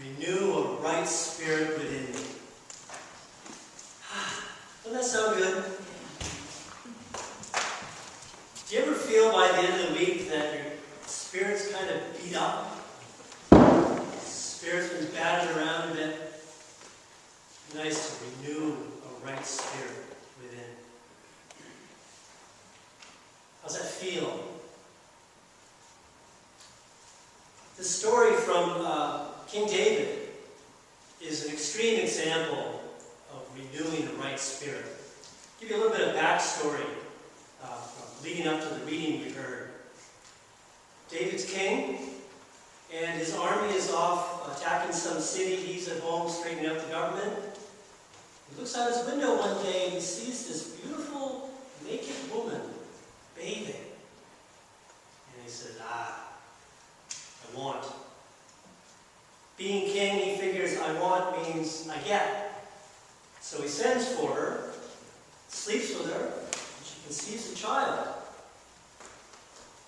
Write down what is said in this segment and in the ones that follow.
Renew a right spirit within me. Doesn't that sound good? Do you ever feel by the end of the week that your spirit's kind of beat up? Spirit's been battered around a bit? Nice to renew a right spirit within. How's that feel? The story from King David is an extreme example of renewing a right spirit. I'll give you a little bit of backstory leading up to the reading we heard. David's king, and his army is off attacking some city. He's at home straightening up the government. He looks out his window one day and he sees this beautiful naked woman bathing. And he says, I want. Being king, he figures I want means I get. So he sends for her, sleeps with her, and she conceives a child.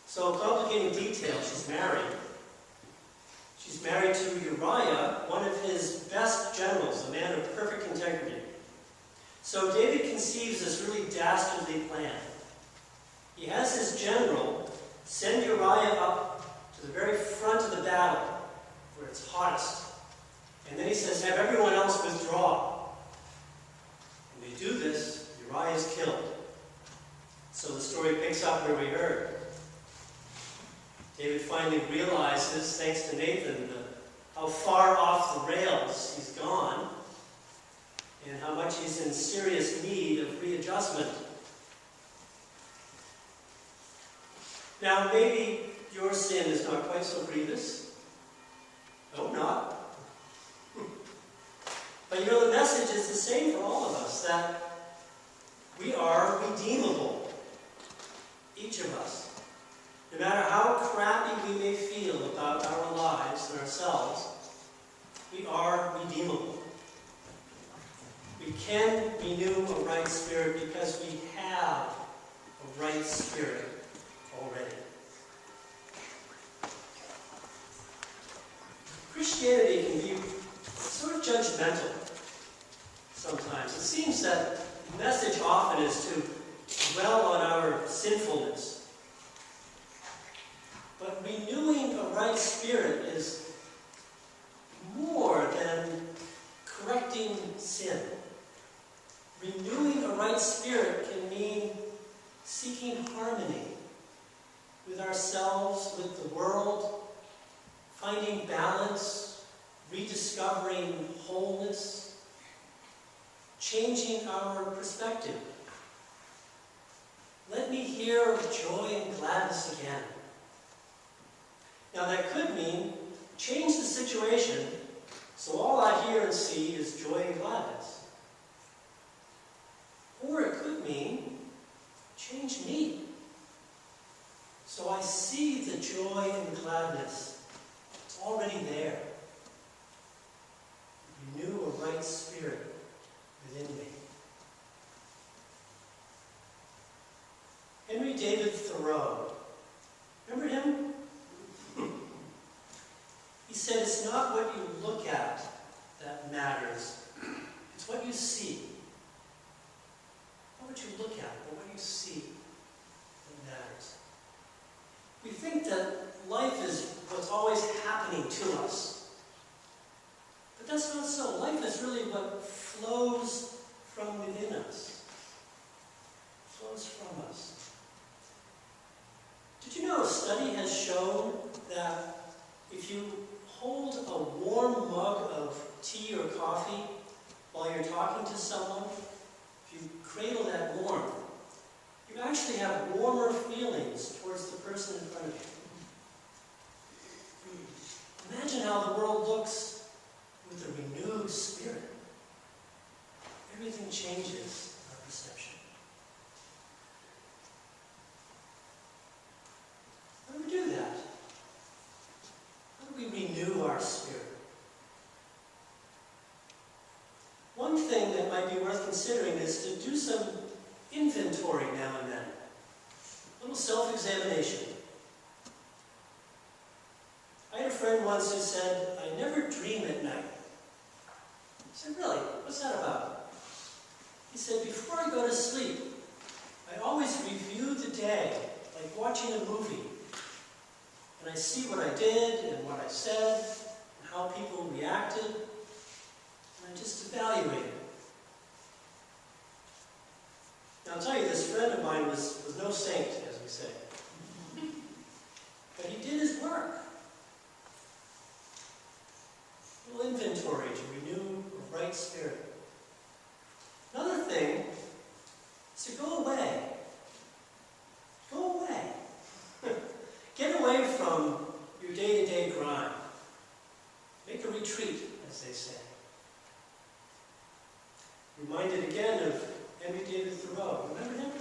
So, complicating detail, she's married. She's married to Uriah, one of his best generals, a man of perfect integrity. So David conceives this really dastardly plan. He has his general send Uriah up to the very front of the battle, where it's hottest. And then he says, have everyone else withdraw. And they do this, Uriah is killed. So the story picks up where we heard. David finally realizes, thanks to Nathan, how far off the rails he's gone, and how much he's in serious need of readjustment. Now, maybe your sin is not quite so grievous. Hope not. But you know, the message is the same for all of us, that we are redeemable. Each of us. No matter how crappy we may feel about our lives and ourselves, we are redeemable. We can renew a right spirit because we have a right spirit already. Christianity can be sort of judgmental sometimes. It seems that the message often is to dwell on our sinfulness. But renewing a right spirit is more than correcting sin. Renewing a right spirit can mean seeking harmony with ourselves, with the world, finding balance, rediscovering wholeness, changing our perspective. Let me hear joy and gladness again. Now that could mean change the situation so all I hear and see is joy and gladness. Or it could mean change me so I see the joy and gladness. It's already there. Renew a right spirit within me. Henry David Thoreau, remember him? He said, it's not what you look at that matters. It's what you see. Not what you look at, but what you see that matters. We think that life is what's always happening to us. But that's not so. Life is really what flows from within us. Flows from us. Did you know a study has shown that if you hold a warm mug of tea or coffee while you're talking to someone, if you cradle that warmth, you actually have warmer feelings towards the person in front of you. Imagine how the world looks with a renewed spirit. Everything changes our perception. How do we do that? How do we renew our spirit? One thing that might be worth considering is to do some inventory now and then. A little self-examination. I had a friend friend once who said, "I never dream at night." I said, "Really? What's that about?" He said, "Before I go to sleep, I always review the day, like watching a movie. And I see what I did and what I said and how people reacted, and I just evaluate it." Now, I'll tell you, this friend of mine was no saint, as we say. But he did his work. A little inventory to renew a right spirit. Another thing is to go away. Go away. Get away from your day-to-day grind. Make a retreat, as they say. Reminded again of Henry David Thoreau. Remember him?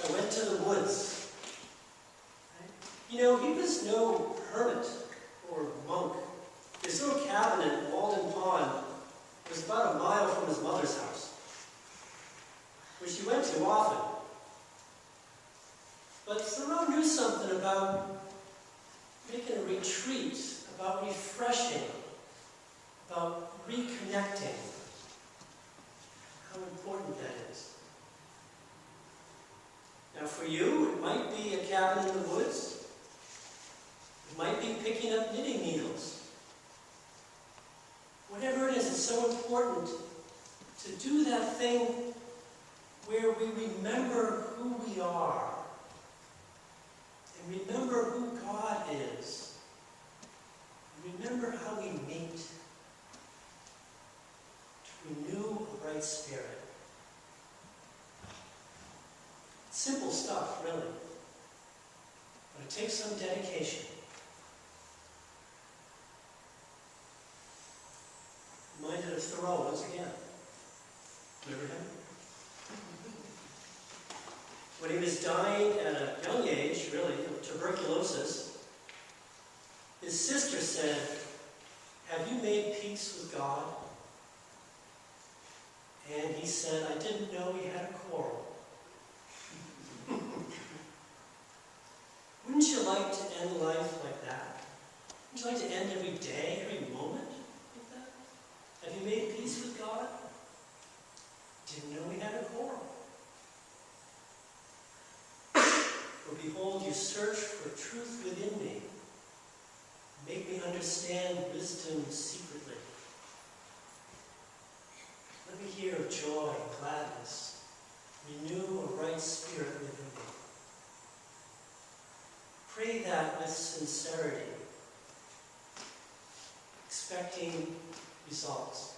I went to the woods. Right? You know, he was no hermit or monk. His little cabin at Walden Pond was about a mile from his mother's house, which he went to often. But Thoreau knew something about making a retreat, about refreshing, about reconnecting. How important that is. Now for you, it might be a cabin in the woods. It might be picking up knitting needles. Whatever it is, it's so important to do that thing where we remember who we are and remember who God is. Remember how we meet to renew a right spirit. Simple stuff, really. But it takes some dedication. Reminded of Thoreau once again. Remember him? When he was dying at a young age, really, of tuberculosis, his sister said, "Have you made peace with God?" And he said, "I didn't know we had a quarrel." Wouldn't you like to end life like that? Wouldn't you like to end every day, every moment like that? Have you made peace with God? Didn't know we had a quarrel. For behold, you search for truth within me. Make me understand wisdom secretly. Let me hear of joy and gladness. Renew a right spirit within me. Pray that with sincerity, expecting results.